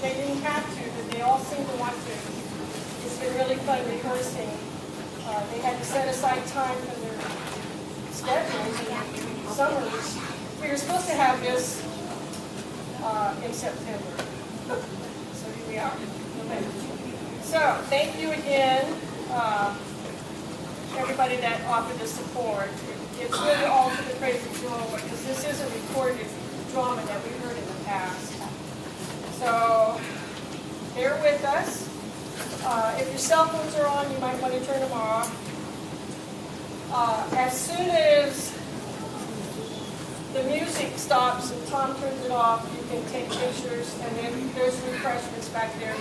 they didn't have to, but they all seem to want to. It's been really fun rehearsing. They had to set aside time from their schedules and summers. We were supposed to have this in September. So here we are. Okay. So thank you again, everybody that offered the support. It's really all to the praise of Jehovah, because this is a recorded drama that we heard in the past. So bear with us. If your cell phones are on, you might want to turn them off. As soon as the music stops and Tom turns it off, you can take pictures, and then there's refreshments back there,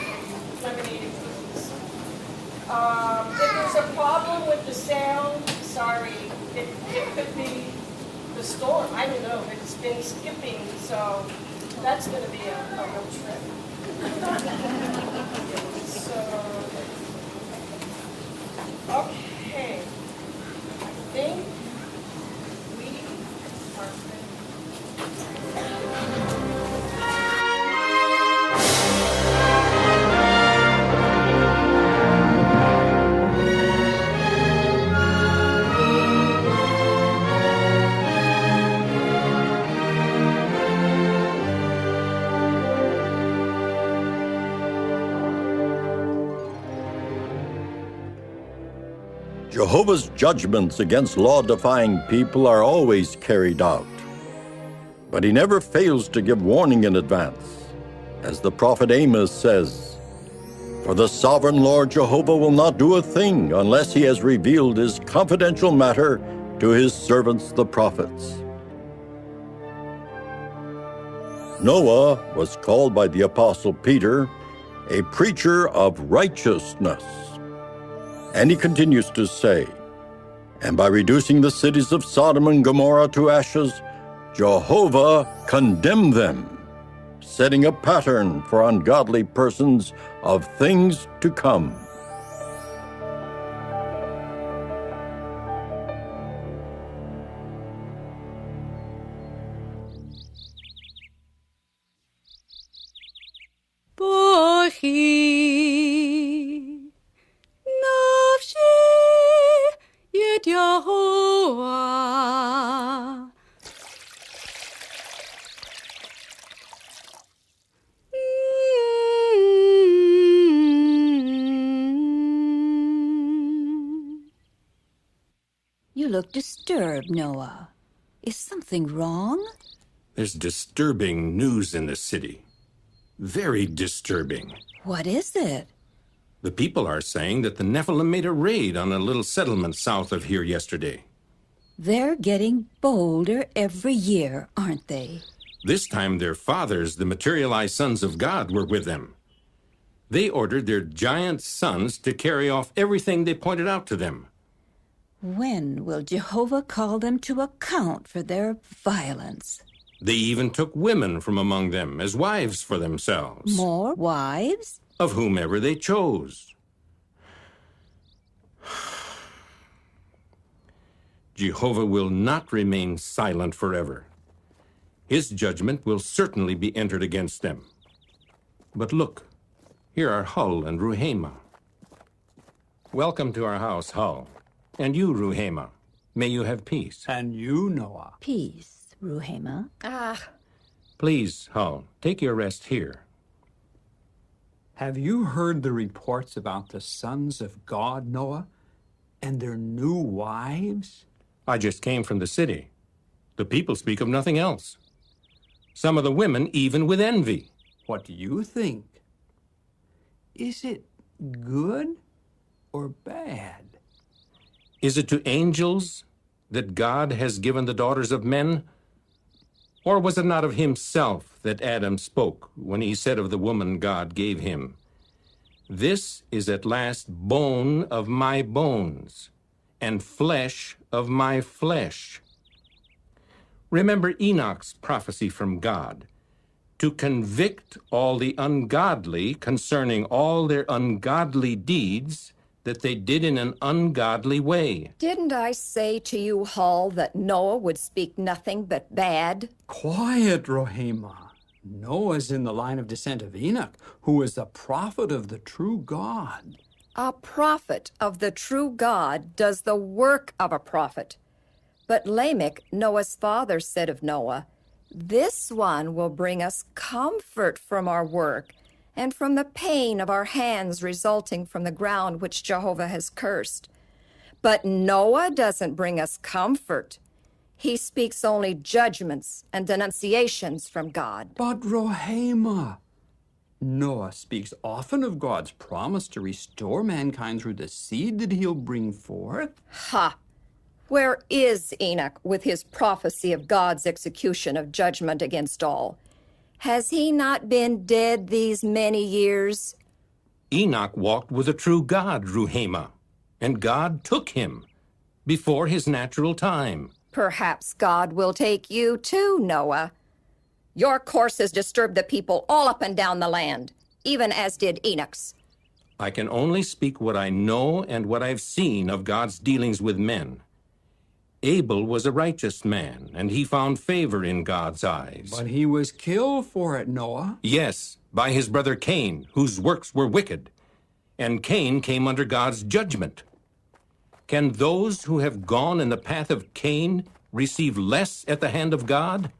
lemonade and cookies. If there's a problem with the sound, sorry, it could be the storm. I don't know. It's been skipping, so that's going to be a real trip. So, okay. I think we are Jehovah's judgments against law-defying people are always carried out. But he never fails to give warning in advance. As the prophet Amos says, "For the sovereign Lord Jehovah will not do a thing unless he has revealed his confidential matter to his servants the prophets." Noah was called by the Apostle Peter a preacher of righteousness. And he continues to say, "And by reducing the cities of Sodom and Gomorrah to ashes, Jehovah condemned them, setting a pattern for ungodly persons of things to come." Yehoah. You look disturbed, Noah. Is something wrong? There's disturbing news in the city. Very disturbing. What is it? The people are saying that the Nephilim made a raid on a little settlement south of here yesterday. They're getting bolder every year, aren't they? This time their fathers, the materialized sons of God, were with them. They ordered their giant sons to carry off everything they pointed out to them. When will Jehovah call them to account for their violence? They even took women from among them as wives for themselves. More wives? Of whomever they chose. Jehovah will not remain silent forever. His judgment will certainly be entered against them. But look, here are Hull and Ruhama. Welcome to our house, Hull. And you, Ruhama. May you have peace. And you, Noah. Peace, Ruhama. Please, Hull, take your rest here. Have you heard the reports about the sons of God, Noah, and their new wives? I just came from the city. The people speak of nothing else. Some of the women even with envy. What do you think? Is it good or bad? Is it to angels that God has given the daughters of men? Or was it not of himself that Adam spoke when he said of the woman God gave him, "This is at last bone of my bones, and flesh of my flesh"? Remember Enoch's prophecy from God, to convict all the ungodly concerning all their ungodly deeds that they did in an ungodly way. Didn't I say to you, Hull, that Noah would speak nothing but bad? Quiet, Ruhama. Noah's in the line of descent of Enoch, who was a prophet of the true God. A prophet of the true God does the work of a prophet. But Lamech, Noah's father, said of Noah, "This one will bring us comfort from our work and from the pain of our hands resulting from the ground which Jehovah has cursed." But Noah doesn't bring us comfort. He speaks only judgments and denunciations from God. But Rohema, Noah speaks often of God's promise to restore mankind through the seed that he'll bring forth. Ha! Where is Enoch with his prophecy of God's execution of judgment against all? Has he not been dead these many years? Enoch walked with the true God, Ruhema, and God took him before his natural time. Perhaps God will take you too, Noah. Your course has disturbed the people all up and down the land, even as did Enoch's. I can only speak what I know and what I've seen of God's dealings with men. Abel was a righteous man, and he found favor in God's eyes. But he was killed for it, Noah. Yes, by his brother Cain, whose works were wicked. And Cain came under God's judgment. Can those who have gone in the path of Cain receive less at the hand of God?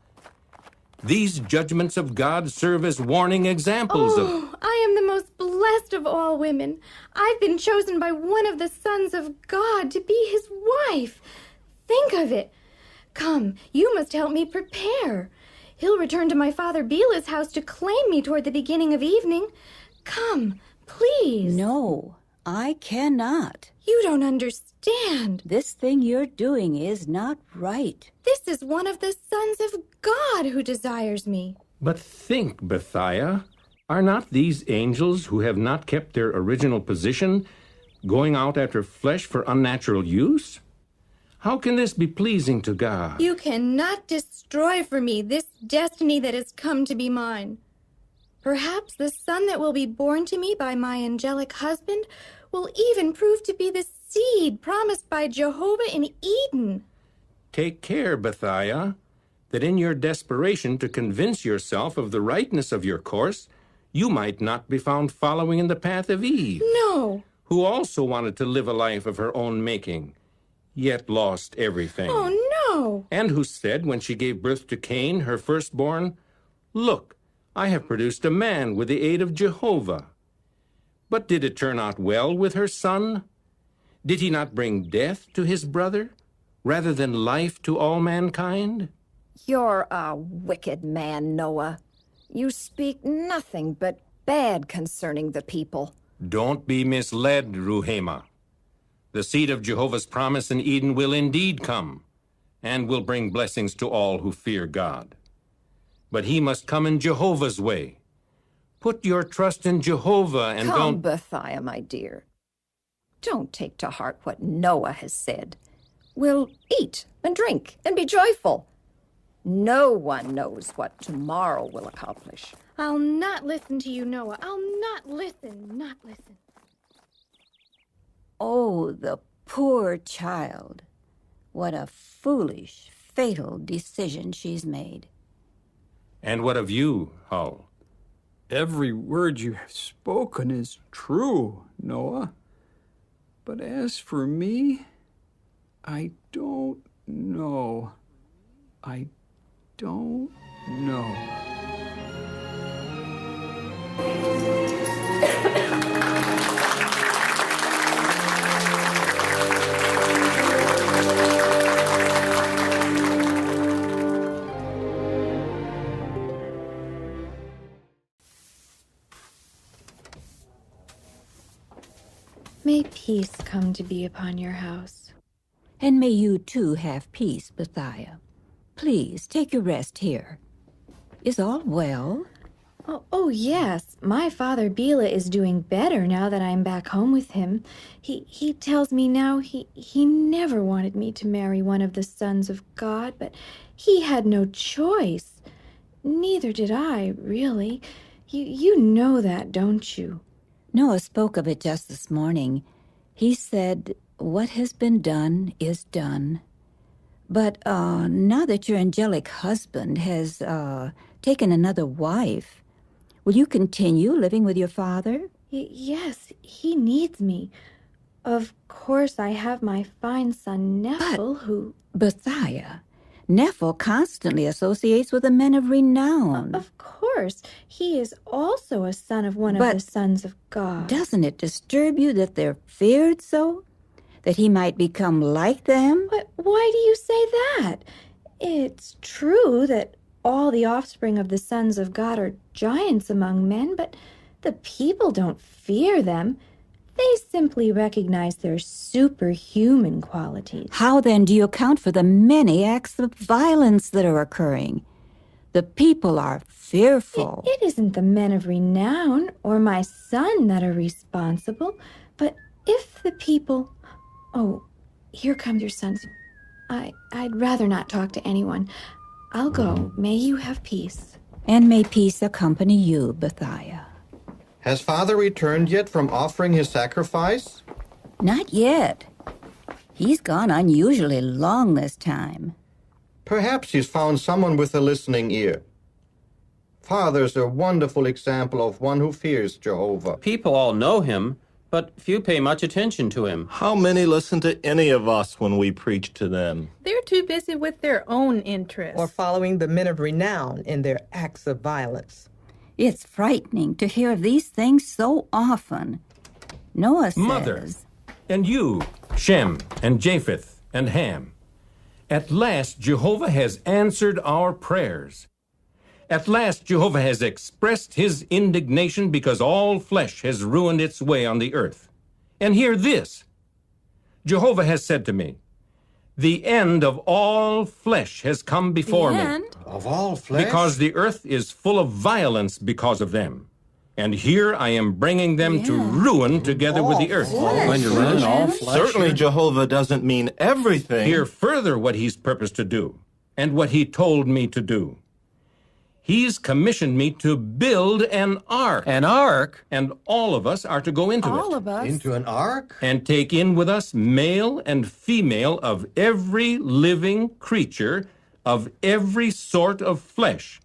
These judgments of God serve as warning examples of... I am the most blessed of all women. I've been chosen by one of the sons of God to be his wife. Think of it. Come, you must help me prepare. He'll return to my father Bilah's house to claim me toward the beginning of evening. Come, please. No, I cannot. You don't understand. This thing you're doing is not right. This is one of the sons of God who desires me. But think, Bethiah, are not these angels who have not kept their original position going out after flesh for unnatural use? How can this be pleasing to God? You cannot destroy for me this destiny that has come to be mine. Perhaps the son that will be born to me by my angelic husband will even prove to be the seed promised by Jehovah in Eden. Take care, Bethiah, that in your desperation to convince yourself of the rightness of your course, you might not be found following in the path of Eve, No. who also wanted to live a life of her own making, yet lost everything. Oh, no. And who said when she gave birth to Cain, her firstborn, "Look, I have produced a man with the aid of Jehovah." But did it turn out well with her son? Did he not bring death to his brother, rather than life to all mankind? You're a wicked man, Noah. You speak nothing but bad concerning the people. Don't be misled, Ruhema. The seed of Jehovah's promise in Eden will indeed come, and will bring blessings to all who fear God. But he must come in Jehovah's way. Put your trust in Jehovah and Come, don't... Bethiah, my dear. Don't take to heart what Noah has said. We'll eat and drink and be joyful. No one knows what tomorrow will accomplish. I'll not listen to you, Noah. I'll not listen. Oh, the poor child. What a foolish, fatal decision she's made. And what of you, Hull? Every word you have spoken is true, Noah. But as for me, I don't know. I don't know. May peace come to be upon your house. And may you too have peace, Bethiah. Please, take your rest here. Is all well? Oh, yes. My father Bilah is doing better now that I'm back home with him. He tells me now he never wanted me to marry one of the sons of God, but he had no choice. Neither did I, really. You know that, don't you? Noah spoke of it just this morning. He said, what has been done is done. But now that your angelic husband has taken another wife, will you continue living with your father? Yes, he needs me. Of course, I have my fine son Nephil, who... Bethiah, Nephil constantly associates with the men of renown. Of course, he is also a son of one of the sons of God. Doesn't it disturb you that they're feared so? That he might become like them? But why do you say that? It's true that all the offspring of the sons of God are giants among men, but the people don't fear them. They simply recognize their superhuman qualities. How then do you account for the many acts of violence that are occurring? The people are fearful. It isn't the men of renown or my son that are responsible, but if the people... Oh, here comes your sons. I'd rather not talk to anyone. I'll go. May you have peace. And may peace accompany you, Bethiah. Has Father returned yet from offering his sacrifice? Not yet. He's gone unusually long this time. Perhaps he's found someone with a listening ear. Father's a wonderful example of one who fears Jehovah. People all know him, but few pay much attention to him. How many listen to any of us when we preach to them? They're too busy with their own interests. Or following the men of renown in their acts of violence. It's frightening to hear of these things so often. Noah says... Mother, and you, Shem, and Japheth, and Ham. At last Jehovah has answered our prayers. At last Jehovah has expressed his indignation because all flesh has ruined its way on the earth. And hear this. Jehovah has said to me, the end of all flesh has come before me. Of all flesh? Because the earth is full of violence because of them. And here I am bringing them to ruin together with the earth. Going to ruin all flesh? Certainly Jehovah doesn't mean everything. Hear further what he's purposed to do, and what he told me to do. He's commissioned me to build an ark. An ark? And all of us are to go into it. All of us. Into an ark? And take in with us male and female of every living creature, of every sort of flesh,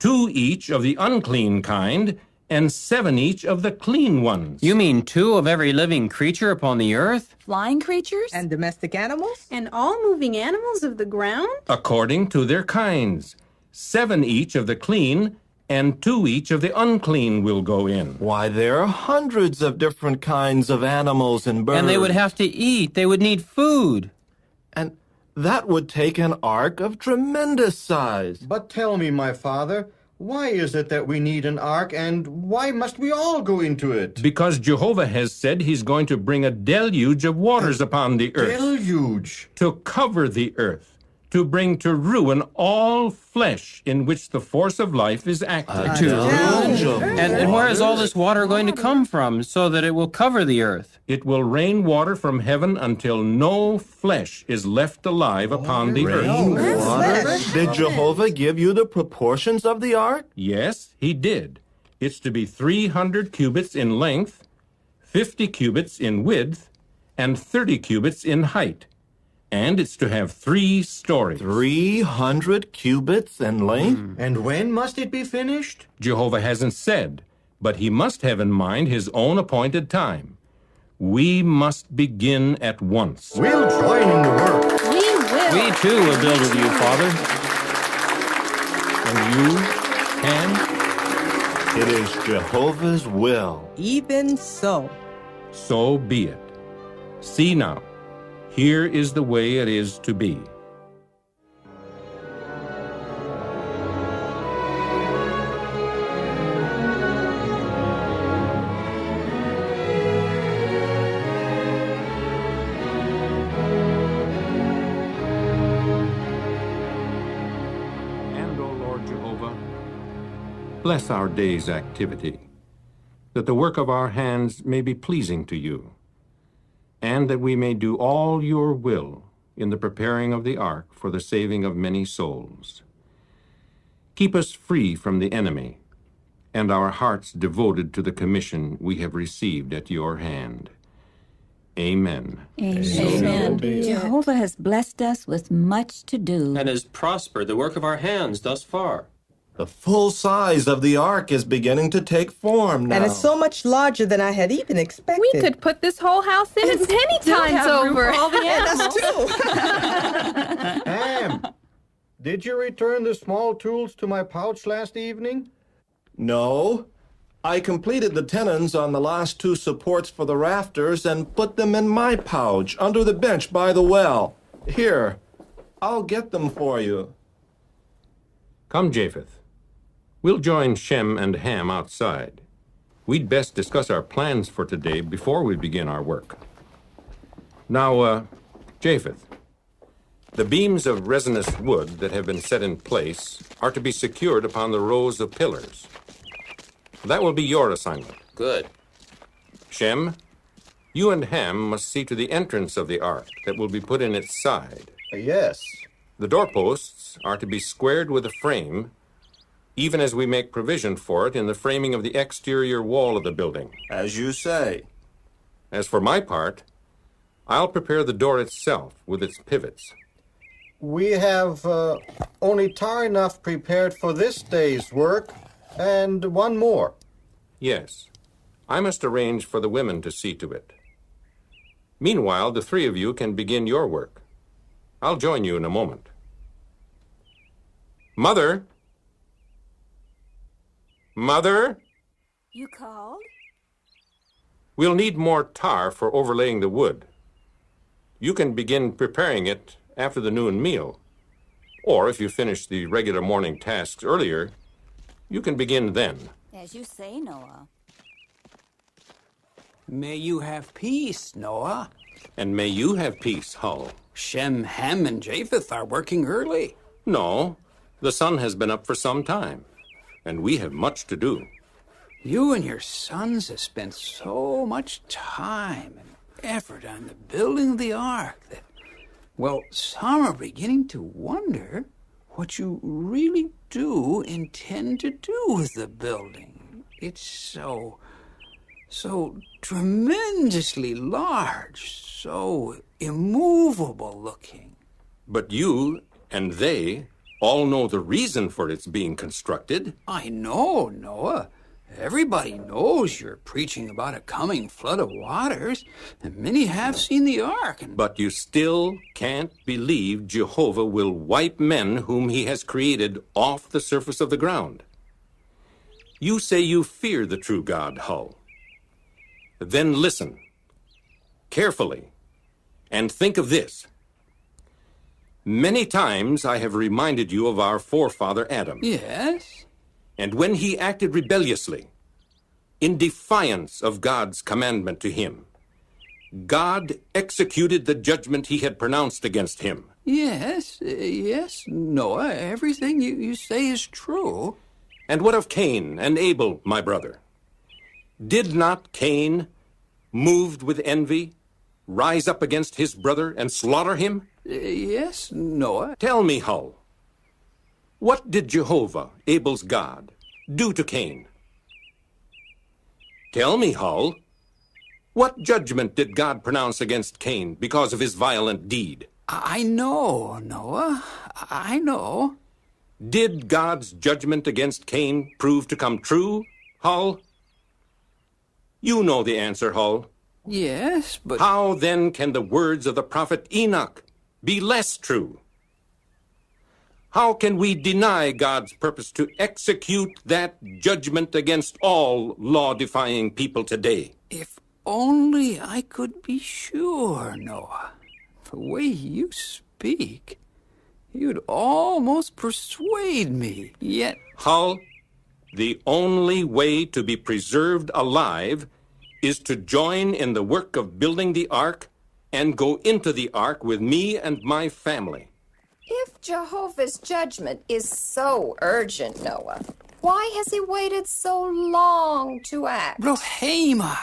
2 each of the unclean kind, and 7 each of the clean ones. You mean 2 of every living creature upon the earth? Flying creatures? And domestic animals? And all moving animals of the ground? According to their kinds. 7 each of the clean, and 2 each of the unclean will go in. Why, there are hundreds of different kinds of animals and birds. And they would have to eat. They would need food. And that would take an ark of tremendous size. But tell me, my father, why is it that we need an ark, and why must we all go into it? Because Jehovah has said he's going to bring a deluge of waters upon the earth. Deluge? To cover the earth. To bring to ruin all flesh in which the force of life is active. And where is all this water going to come from so that it will cover the earth? It will rain water from heaven until no flesh is left alive upon the earth. Water? Did Jehovah give you the proportions of the ark? Yes, he did. It's to be 300 cubits in length, 50 cubits in width, and 30 cubits in height. And it's to have 3 stories. 300 cubits in length? And when must it be finished? Jehovah hasn't said, but he must have in mind his own appointed time. We must begin at once. We'll join in the work. We will. We too will build with you, Father. And you, Ham? It is Jehovah's will. Even so. So be it. See now. Here is the way it is to be. And, O Lord Jehovah, bless our day's activity, that the work of our hands may be pleasing to you, and that we may do all your will in the preparing of the ark for the saving of many souls. Keep us free from the enemy, and our hearts devoted to the commission we have received at your hand. Amen. Amen. Jehovah has blessed us with much to do. And has prospered the work of our hands thus far. The full size of the ark is beginning to take form now. And it's so much larger than I had even expected. We could put this whole house in it many times over. All the animals too. Ham, did you return the small tools to my pouch last evening? No. I completed the tenons on the last 2 supports for the rafters and put them in my pouch under the bench by the well. Here, I'll get them for you. Come, Japheth. We'll join Shem and Ham outside. We'd best discuss our plans for today before we begin our work. Now, Japheth, the beams of resinous wood that have been set in place are to be secured upon the rows of pillars. That will be your assignment. Good. Shem, you and Ham must see to the entrance of the ark that will be put in its side. Yes. The doorposts are to be squared with a frame, even as we make provision for it in the framing of the exterior wall of the building. As you say. As for my part, I'll prepare the door itself with its pivots. We have only tar enough prepared for this day's work, and one more. Yes, I must arrange for the women to see to it. Meanwhile, the 3 of you can begin your work. I'll join you in a moment. Mother! Mother! You called? We'll need more tar for overlaying the wood. You can begin preparing it after the noon meal. Or if you finish the regular morning tasks earlier, you can begin then. As you say, Noah. May you have peace, Noah. And may you have peace, Hull. Shem, Ham, and Japheth are working early. No, the sun has been up for some time, and we have much to do. You and your sons have spent so much time and effort on the building of the ark that, well, some are beginning to wonder what you really do intend to do with the building. It's so tremendously large, so immovable looking. But you and they all know the reason for its being constructed. I know, Noah. Everybody knows you're preaching about a coming flood of waters, and many have seen the ark. But you still can't believe Jehovah will wipe men whom he has created off the surface of the ground. You say you fear the true God, Hull. Then listen carefully and think of this. Many times I have reminded you of our forefather Adam. Yes? And when he acted rebelliously, in defiance of God's commandment to him, God executed the judgment he had pronounced against him. Yes, Noah, everything you say is true. And what of Cain and Abel, my brother? Did not Cain, moved with envy, rise up against his brother and slaughter him? Yes, Noah. Tell me, Hull, what did Jehovah, Abel's God, do to Cain? Tell me, Hull, what judgment did God pronounce against Cain because of his violent deed? I know, Noah. I know. Did God's judgment against Cain prove to come true, Hull? You know the answer, Hull. Yes, but... How then can the words of the prophet Enoch be less true? How can we deny God's purpose to execute that judgment against all law-defying people today? If only I could be sure, Noah. The way you speak, you'd almost persuade me, yet... Hull, the only way to be preserved alive is to join in the work of building the ark and go into the ark with me and my family. If Jehovah's judgment is so urgent, Noah, why has he waited so long to act? Ruhema,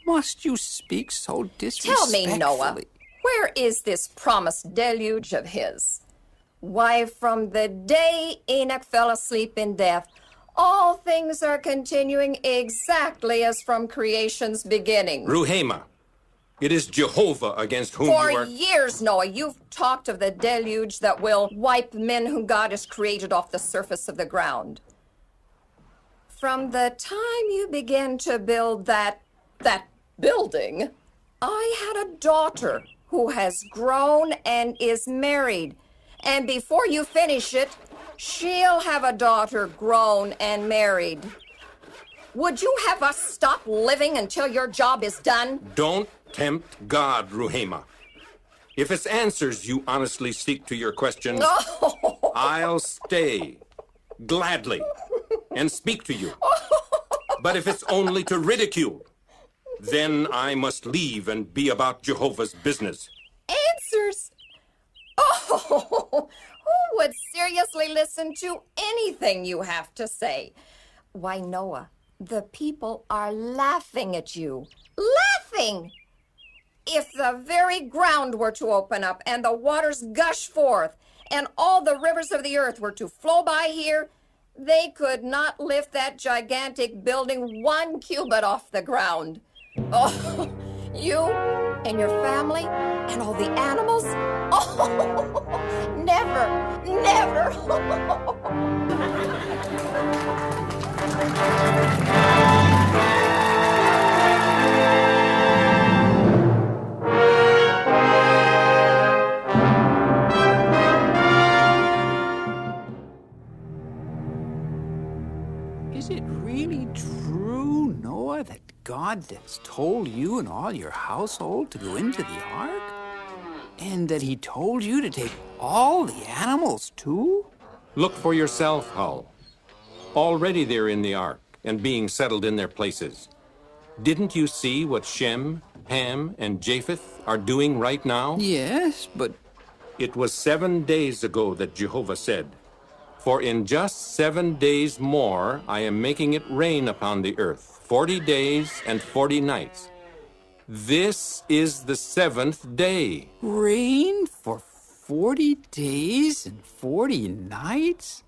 must you speak so disrespectfully? Tell me, Noah, where is this promised deluge of his? Why, from the day Enoch fell asleep in death, all things are continuing exactly as from creation's beginning. Ruhema, it is Jehovah against whom For you are... years, Noah, you've talked of the deluge that will wipe men whom God has created off the surface of the ground. From the time you began to build that building, I had a daughter who has grown and is married. And before you finish it, she'll have a daughter grown and married. Would you have us stop living until your job is done? Don't tempt God, Ruhema. If it's answers you honestly seek to your questions, I'll stay, gladly, and speak to you. But if it's only to ridicule, then I must leave and be about Jehovah's business. Answers? Oh, who would seriously listen to anything you have to say? Why, Noah, the people are laughing at you. Laughing! If the very ground were to open up and the waters gush forth and all the rivers of the earth were to flow by here, they could not lift that gigantic building 1 cubit off the ground. Oh, you and your family and all the animals? Oh, never, never. Is it really true, Noah, that God has told you and all your household to go into the ark? And that he told you to take all the animals too? Look for yourself, Hull. Already they're in the ark and being settled in their places. Didn't you see what Shem, Ham, and Japheth are doing right now? Yes, but... It was 7 days ago that Jehovah said, "For in just 7 days more I am making it rain upon the earth, 40 days and 40 nights. This is the 7th day." Rain for 40 days and 40 nights?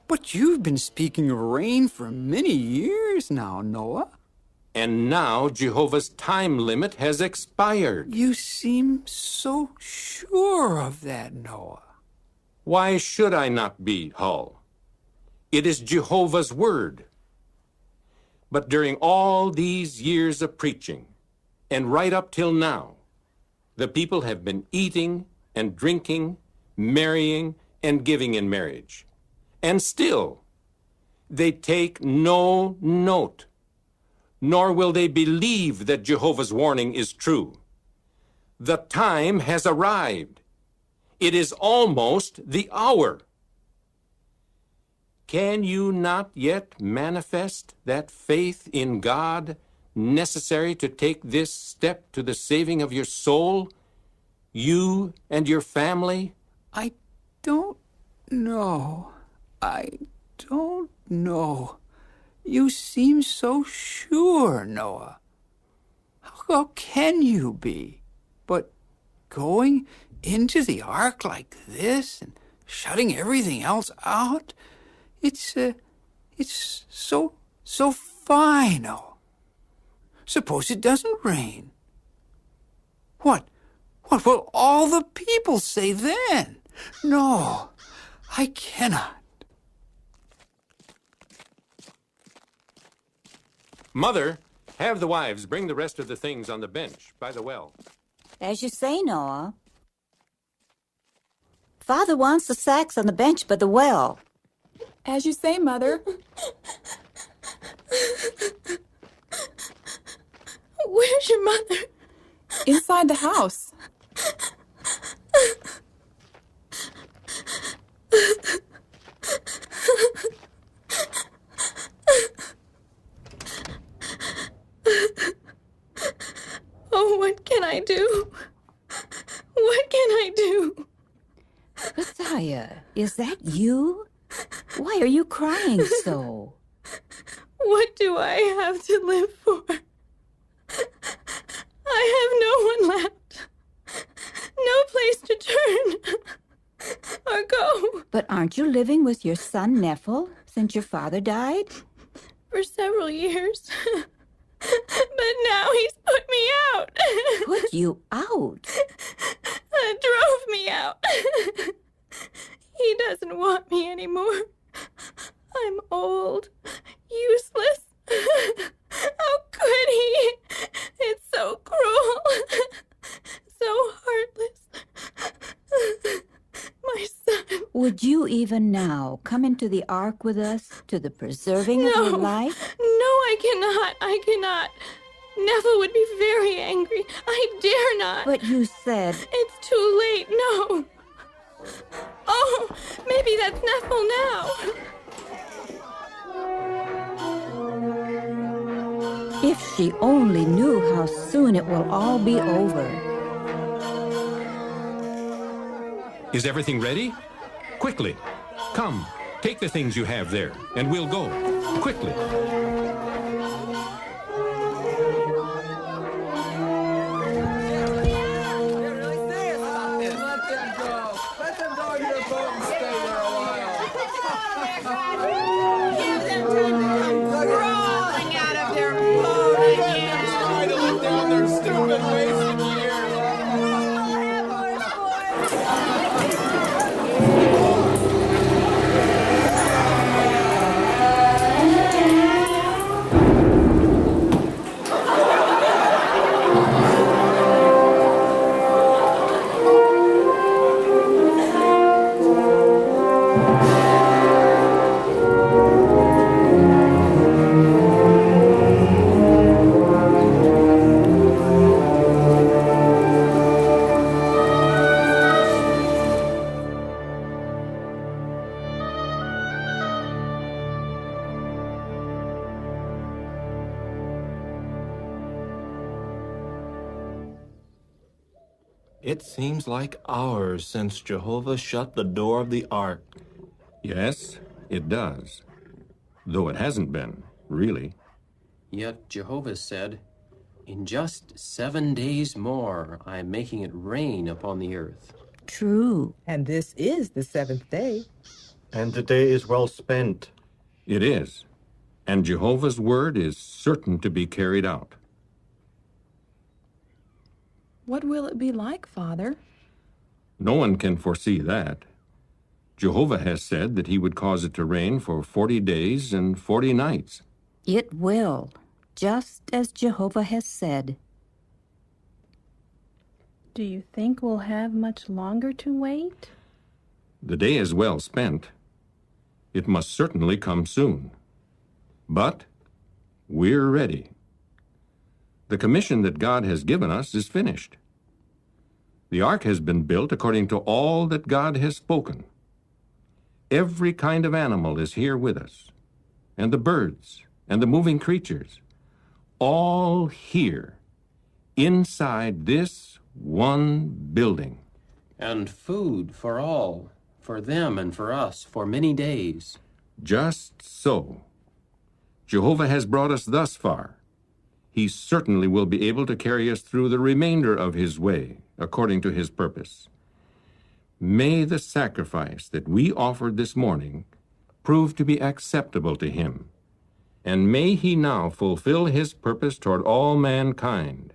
But you've been speaking of rain for many years now, Noah. And now Jehovah's time limit has expired. You seem so sure of that, Noah. Why should I not be, Hull? It is Jehovah's word. But during all these years of preaching, and right up till now, the people have been eating and drinking, marrying and giving in marriage. And still, they take no note, nor will they believe that Jehovah's warning is true. The time has arrived. It is almost the hour. Can you not yet manifest that faith in God necessary to take this step to the saving of your soul, you and your family? I don't know. I don't know. You seem so sure, Noah. How can you be? But going into the ark like this and shutting everything else out, it's so final. Suppose it doesn't rain. What will all the people say then? No, I cannot. Mother, have the wives bring the rest of the things on the bench by the well. As you say, Noah. Father wants the sacks on the bench by the well. As you say, Mother. Where's your mother? Inside the house. Oh, what can I do? What can I do? Bethia, is that you? Why are you crying so? What do I have to live for? I have no one left. No place to turn or go. But aren't you living with your son Nephil since your father died? For several years. But now he's put me out. Put you out? Drove me out. He doesn't want me anymore. I'm old, useless. Would you even now come into the ark with us to the preserving of your life? No, I cannot. I cannot. Neville would be very angry. I dare not. But you said... It's too late. No. Oh, maybe that's Neville now. If she only knew how soon it will all be over. Is everything ready? Quickly. Come, take the things you have there, and we'll go. Quickly. It seems like hours since Jehovah shut the door of the ark. Yes, it does. Though it hasn't been, really. Yet Jehovah said, "In just 7 days more, I am making it rain upon the earth." True. And this is the seventh day. And the day is well spent. It is. And Jehovah's word is certain to be carried out. What will it be like, Father? No one can foresee that. Jehovah has said that he would cause it to rain for 40 days and 40 nights. It will, just as Jehovah has said. Do you think we'll have much longer to wait? The day is well spent. It must certainly come soon. But we're ready. The commission that God has given us is finished. The ark has been built according to all that God has spoken. Every kind of animal is here with us, and the birds and the moving creatures, all here, inside this one building. And food for all, for them and for us, for many days. Just so. Jehovah has brought us thus far. He certainly will be able to carry us through the remainder of his way, according to his purpose. May the sacrifice that we offered this morning prove to be acceptable to him, and may he now fulfill his purpose toward all mankind,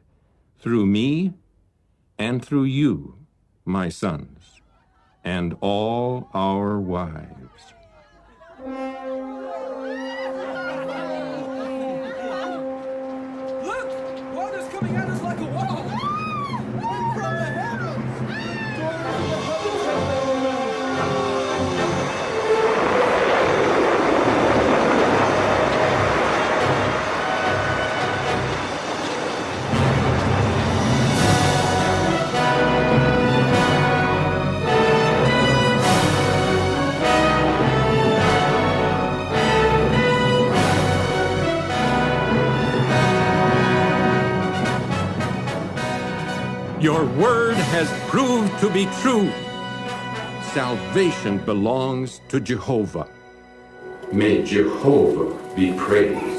through me and through you, my sons, and all our wives. Your word has proved to be true. Salvation belongs to Jehovah. May Jehovah be praised.